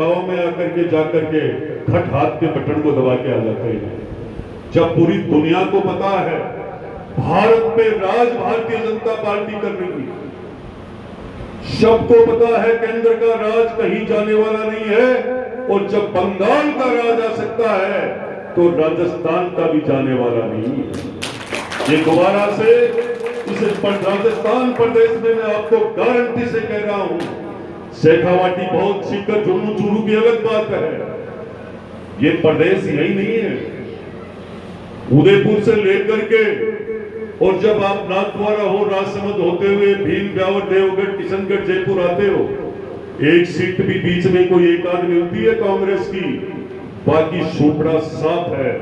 गाँव में आकर के जाकर के खट हाथ के बटन को दबा के आ जाते हैं, जब पूरी दुनिया को पता है भारत पे राज भारतीय जनता पार्टी कर रही है, सबको पता है केंद्र का राज कहीं जाने वाला नहीं है, और जब बंगाल का राज आ सकता है तो राजस्थान का भी जाने वाला नहीं है। ये दोबारा से इस राजस्थान प्रदेश में मैं आपको गारंटी से कह रहा हूं, शेखावाटी बहुत सीकर जुन्नू चूरू की अलग बात है, ये प्रदेश यही नहीं है। उदयपुर से लेकर के और जब आप नाथद्वारा हो, राजसमंद होते हुए भीम, ब्यावर, देवगढ़, किशनगढ़, जयपुर आते हो, एक सीट भी बीच में कोई एक आध मिलती है कांग्रेस की, बाकी सूपड़ा साफ है।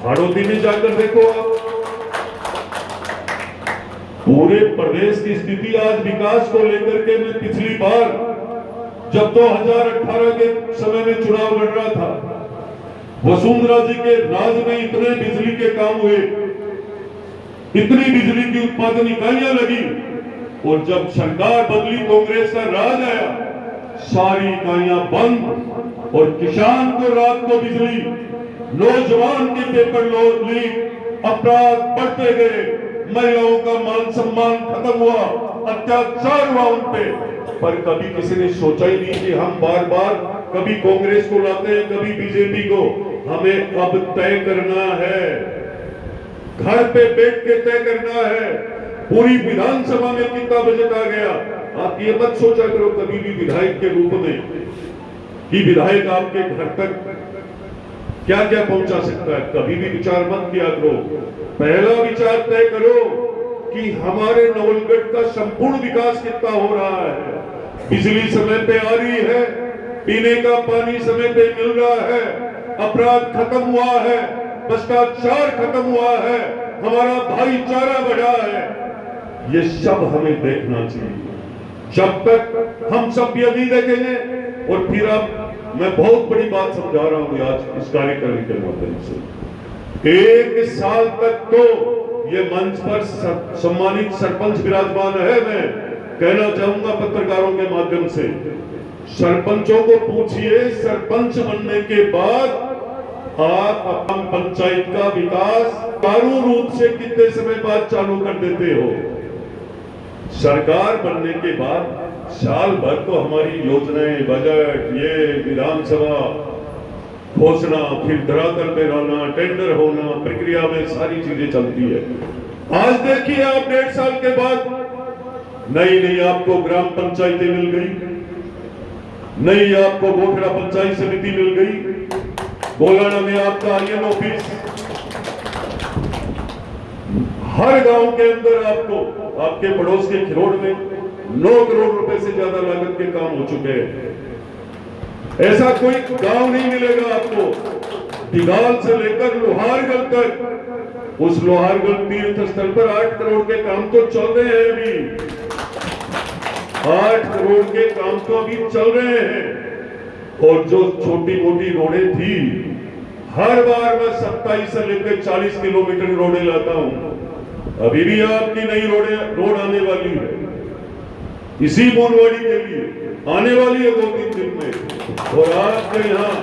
हाड़ौती में जाकर देखो आप, पूरे प्रदेश की स्थिति आज विकास को लेकर के, मैं पिछली बार जब 2018 के समय में चुनाव लड़ रहा था, वसुंधरा जी के राज में इतने बिजली के काम हुए, इतनी बिजली की उत्पादन इकाइयां लगी, और जब सरकार बदली, कांग्रेस का राज आया, सारी इकाइयां बंद, और किसान को रात को बिजली, नौजवान के पेपर लीक, अपराध बढ़ते गए, महिलाओं का मान सम्मान खत्म हुआ, अत्याचार हुआ उन पे। पर कभी किसी ने सोचा ही नहीं कि हम बार बार कभी कांग्रेस को लाते हैं, कभी बीजेपी को। हमें अब तय करना है, घर पे बैठ के तय करना है, पूरी विधानसभा में कितना बजट आ गया। आप ये मत सोचा करो कभी भी विधायक के रूप में कि विधायक आपके घर तक क्या क्या पहुंचा सकता है, कभी भी विचार मत किया करो। पहला विचार तय करो कि हमारे नवलगढ़ का संपूर्ण विकास कितना हो रहा है, बिजली समय पे आ रही है, पीने का पानी समय पे मिल रहा है, अपराध खत्म हुआ है, भ्रष्टाचार खत्म हुआ है, हमारा भाईचारा बढ़ा है। ये सब हमें देखना चाहिए। जब तक हम सब ये नहीं देखेंगे, और फिर अब मैं बहुत बड़ी बात समझा रहा हूं आज इस कार्यक्रम के माध्यम से, 1 साल तक तो ये मंच पर सम्मानित सरपंच विराजमान है, मैं कहना चाहूंगा पत्रकारों के माध्यम से, सरपंचों को पूछिए सरपंच बनने के बाद आप अपना पंचायत का विकास चालू रूप से कितने समय बाद चालू कर देते हो। सरकार बनने के बाद साल भर तो हमारी योजनाएं, बजट, ये विधानसभा घोषणा, फिर धरातल पे रहना, टेंडर होना, प्रक्रिया में सारी चीजें चलती है। आज देखिए आप 1.5 साल के बाद नई आपको ग्राम पंचायतें मिल गई, नई आपको गोखड़ा पंचायत समिति मिल गई, गोलाना में आपका आईएन ऑफिस, हर गांव के अंदर आपको, आपके पड़ोस के खिरोड़ में 9 करोड़ रुपए से ज्यादा लागत के काम हो चुके हैं। ऐसा कोई गांव नहीं मिलेगा आपको, दिगाल से लेकर लोहारगढ़ तक, उस लोहारगढ़ तीर्थ स्थल पर 8 करोड़ के काम तो चल रहे हैं अभी, 8 करोड़ के काम तो अभी चल रहे हैं। और जो छोटी मोटी रोडें थी, हर बार मैं 27 से लेकर 40 किलोमीटर रोडें लाता हूं, अभी भी आपकी नई रोड आने वाली है, इसी मोनवाड़ी के लिए आने वाली है 2-3 दिन में। और आपके यहाँ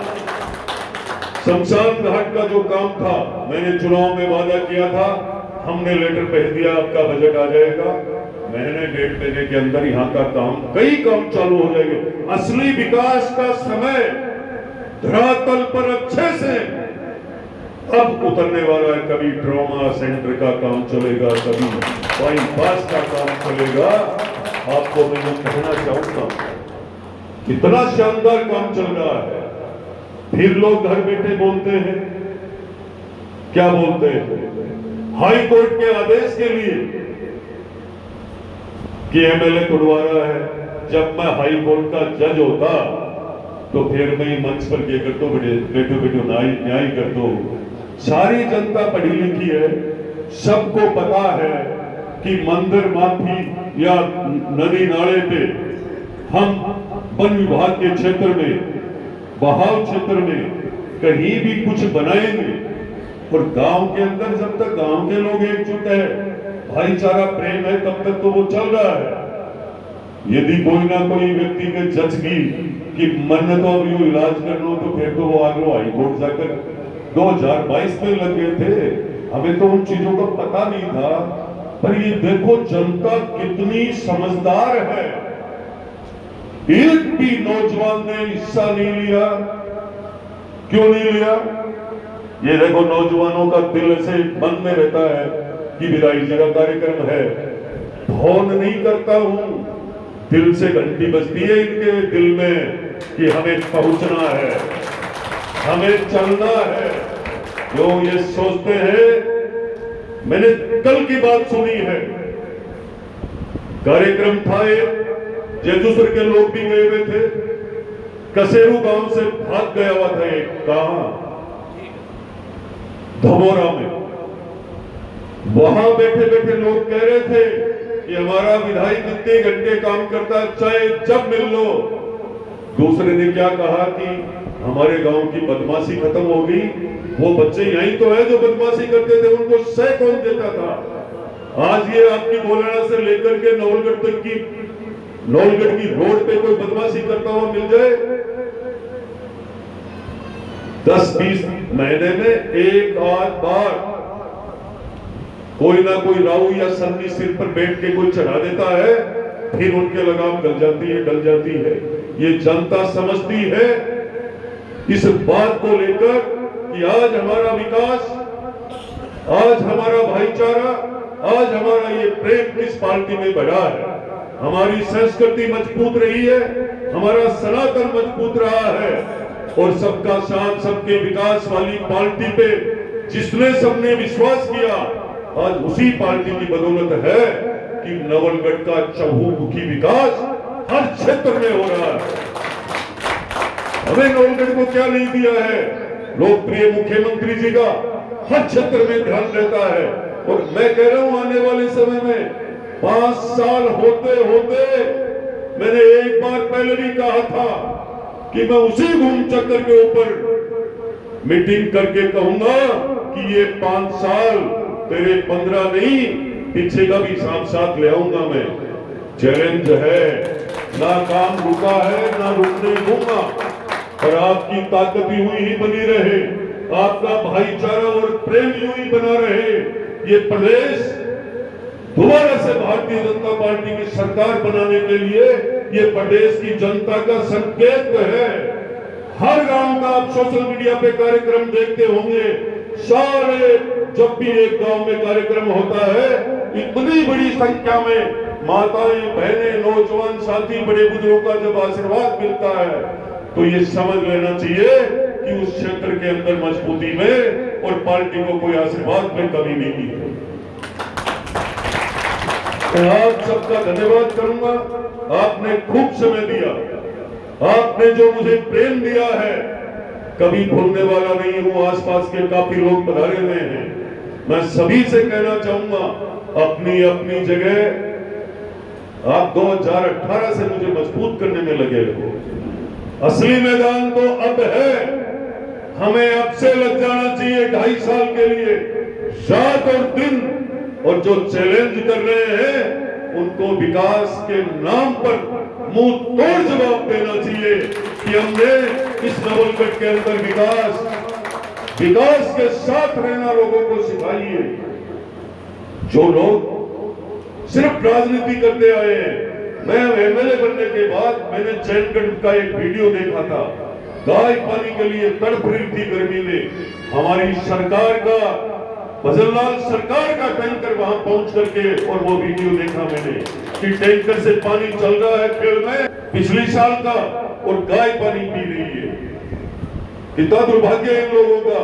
शमशान घाट का जो काम था, मैंने चुनाव में वादा किया था, हमने लेटर भेज दिया, आपका बजट आ जाएगा, महीने 1.5 महीने के अंदर यहाँ का काम, कई काम चालू हो जाएंगे। असली विकास का समय धरातल पर अच्छे से अब उतरने वाला है। कभी ट्रॉमा सेंटर का काम चलेगा, कभी बाईपास का काम चलेगा। आपको मैं ये कहना चाहूंगा, कितना शानदार काम चल रहा है। फिर लोग घर बैठे बोलते हैं, क्या बोलते हैं, हाई कोर्ट के आदेश के लिए कि एमएलए तुड़वा रहा है। जब मैं हाई कोर्ट का जज होता तो फिर मैं मंच पर क्या करता हूं, बैठो न्याय कर दो। सारी जनता पढ़ी लिखी है, सबको पता है कि मंदिर माफी या नदी नाले पे हम वन विभाग के क्षेत्र में, बहाव क्षेत्र में कहीं भी कुछ बनाएंगे, और गांव के अंदर जब तक गांव के लोग एकजुट है, भाईचारा प्रेम है, तब तक तो वो चल रहा है। यदि कोई ना कोई व्यक्ति के जज की कि मन तो अब यूं इलाज कर लो, तो फिर तो वो आगे हाई कोर्ट जाकर 2022 में लग गए थे। हमें तो उन चीजों का पता नहीं था। पर ये देखो जनता कितनी समझदार है। एक भी नौजवान ने हिस्सा नहीं लिया। क्यों नहीं लिया? ये देखो नौजवानों का दिल से मन में रहता है कि विधायक जी का कार्यक्रम है। फोन नहीं करता हूं, दिल से घंटी बजती है इनके दिल में कि हमें पहुंचना है, हमें चलना है। जो ये सोचते हैं, मैंने कल की बात सुनी है, कार्यक्रम था जेजुसर के लोग भी गए हुए थे, कसेरू गांव से भाग गया हुआ था एक, कहां? धमोरा में। वहां बैठे बैठे लोग कह रहे थे कि हमारा विधायक इतने घंटे काम करता है, चाहे जब मिल लो। दूसरे ने क्या कहा कि हमारे गांव की बदमाशी खत्म हो गई, वो बच्चे यही तो है जो बदमाशी करते थे, उनको सह कौन देता था। आज ये आपकी बोलाना से लेकर के नवलगढ़ तक की, नवलगढ़ की रोड पे कोई बदमाशी करता हुआ मिल जाए, 10-20 महीने में एक आध बार कोई ना कोई राऊ या सन्नी सिर पर बैठ के कोई चढ़ा देता है, फिर उनके लगाम गल जाती है, डल जाती है। ये जनता समझती है इस बात को लेकर कि आज हमारा विकास, आज हमारा भाईचारा, आज हमारा ये प्रेम किस पार्टी में बढ़ा है। हमारी संस्कृति मजबूत रही है, हमारा सनातन मजबूत रहा है, और सबका साथ सबके विकास वाली पार्टी पे जिसने सबने विश्वास किया, आज उसी पार्टी की बदौलत है कि नवलगढ़ का चहुमुखी विकास हर क्षेत्र में हो रहा है। हमें नवलगढ़ को क्या नहीं दिया है? लोकप्रिय मुख्यमंत्री जी का हर क्षेत्र में ध्यान रहता है। और मैं कह रहा हूं आने वाले समय में 5 साल होते होते, मैंने एक बार पहले भी कहा था कि मैं उसी घूम चक्कर के ऊपर मीटिंग करके कहूंगा कि ये 5 साल तेरे 15 नहीं, पीछे का भी हिसाब साथ ले आऊंगा मैं। चैलेंज है, ना काम रुका है, ना रुकने दूंगा, और आपकी ताकत यूं ही बनी रहे, आपका भाईचारा और प्रेम यूं ही बना रहे। ये प्रदेश दोबारा से भारतीय जनता पार्टी की सरकार बनाने के लिए ये प्रदेश की जनता का संकेत है। हर गांव का आप सोशल मीडिया पे कार्यक्रम देखते होंगे, सारे जब भी एक गांव में कार्यक्रम होता है, इतनी बड़ी संख्या में माताएं, बहनें, नौजवान साथी, बड़े बुजुर्गों का जब आशीर्वाद मिलता है, तो ये समझ लेना चाहिए कि उस क्षेत्र के अंदर मजबूती में और पार्टी को कोई आशीर्वाद में कमी नहीं है। मैं आप सबका धन्यवाद करूंगा। आपने खूब समय दिया, आपने जो मुझे प्रेम दिया है, कभी भूलने वाला नहीं हूं। आसपास के काफी लोग पधारे हुए हैं। मैं सभी से कहना चाहूंगा, अपनी अपनी जगह आप 2018 से मुझे मजबूत करने में लगे हो। असली मैदान तो अब है, हमें अब से लग जाना चाहिए 2.5 साल के लिए, रात और दिन। और जो चैलेंज कर रहे हैं उनको विकास के नाम पर मुंह तोड़ जवाब देना चाहिए कि हमने इस नवलगढ़ के अंदर विकास के साथ रहना लोगों को सिखाइए। जो लोग सिर्फ राजनीति करते आए हैं, मैं एमएलए बनने के बाद मैंने चैनगढ़ का एक वीडियो देखा था, गाय पानी के लिए तड़प रही थी गर्मी में, हमारी सरकार का, भजनलाल सरकार का टैंकर वहां पहुंच करके, और वो वीडियो देखा मैंने कि टैंकर से पानी चल रहा है खेल में पिछले साल का, और गाय पानी पी रही है। कितना दुर्भाग्य है इन लोगों का।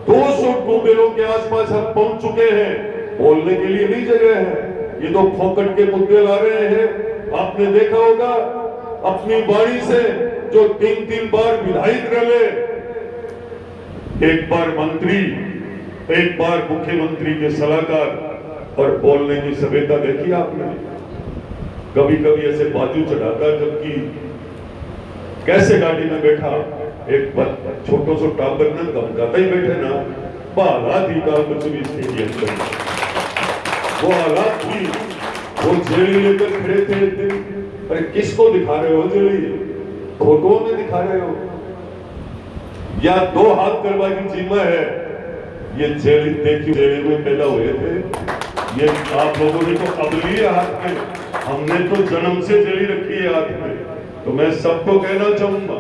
200 ट्यूबवेलों के आसपास हम पहुंच चुके हैं, बोलने के लिए नहीं जगह है। ये तो फोकट के मुद्दे ला रहे हैं। आपने देखा होगा अपनी बाड़ी से जो 3-3 बार विधायक रहे, एक बार मंत्री, एक बार मुख्यमंत्री के सलाहकार, और बोलने की सभ्यता देखी आपने। कभी कभी ऐसे बाजू चढ़ाता, जबकि कैसे गाड़ी में बैठा एक छोटो सो टाबर न धमकाता ही बैठे ना, वो हालात ही काम मसूरी स्टेडियम में, वो हालात ही। वो जेली लेकर खड़े थे एक दिन, अरे किसको दिखा रहे हो जेली? फोटो में दिखा रहे हो, या 2 हाथ करवा की जिम्मा है। ये जेल देखिए, जेल में पैदा हुए थे, ये आप लोगों ने तो अब लिए हाथ में, हमने तो जन्म से जेली रखी है हाथ में। तो मैं सबको कहना चाहूंगा,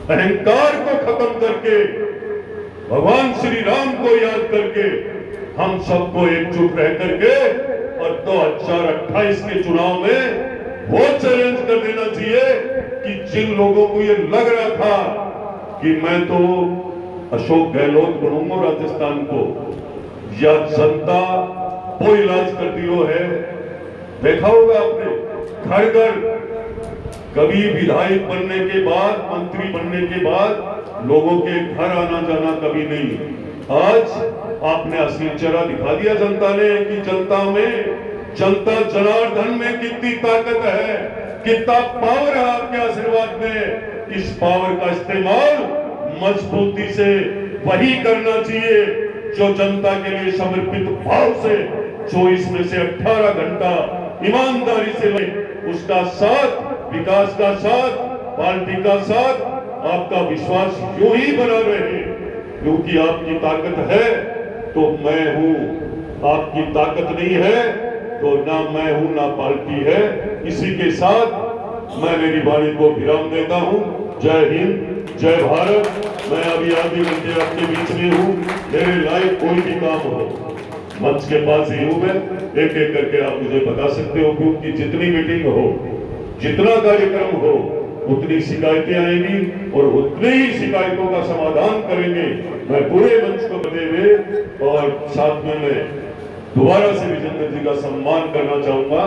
अहंकार को खत्म करके, भगवान श्री राम को याद करके, हम सबको एकजुट रह करके और 2028 के चुनाव में वो चैलेंज कर देना चाहिए कि जिन लोगों को ये लग रहा था कि मैं तो अशोक गहलोत बनूंगा राजस्थान को, या जनता वो इलाज कर दियो है। देखा होगा आपने, घर घर कभी विधायक बनने के बाद, मंत्री बनने के बाद लोगों के घर आना जाना कभी नहीं। आज आपने असली चेहरा दिखा दिया जनता ने कि जनता में, जनता जनार्दन में कितनी ताकत है, कितना पावर है आपके आशीर्वाद में। इस पावर का इस्तेमाल मजबूती से वही करना चाहिए जो जनता के लिए समर्पित भाव से 24 में से 18 घंटा ईमानदारी से ले, उसका साथ, विकास का साथ, पार्टी का साथ, आपका विश्वास यूं ही बना रहे, क्योंकि आपकी ताकत है तो मैं हूं, आपकी ताकत नहीं है तो ना मैं हूं ना पार्टी है। इसी के साथ मैं मेरी वाणी को विराम देता हूं। जय हिंद, जय भारत। मैं अभी आधे घंटे आपके बीच में हूं, मेरे लायक कोई भी काम हो मंच के पास ही हूं मैं, एक एक करके आप मुझे बता सकते हो, क्योंकि जितनी मीटिंग हो, जितना कार्यक्रम हो, उतनी शिकायतें आएंगी और उतनी ही शिकायतों का समाधान करेंगे। मैं पूरे मंच को बदे हुए और साथ में मैं दोबारा से विजेंद्र जी का सम्मान करना चाहूंगा।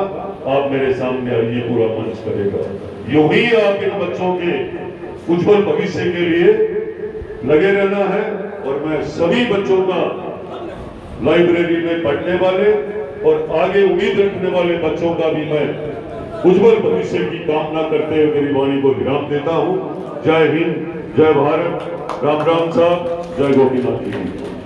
आप मेरे सामने आइए, पूरा मंच करेगा। यूं ही आप इन बच्चों के उज्जवल भविष्य के लिए लगे रहना है। और मैं सभी बच्चों का, लाइब्रेरी में पढ़ने वाले और आगे उम्मीद रखने वाले बच्चों का भी मैं उज्जवल भविष्य की कामना करते हुए मेरी वाणी को विराम देता हूं। जय हिंद, जय भारत। राम राम साहब, जय गोपीनाथ जी।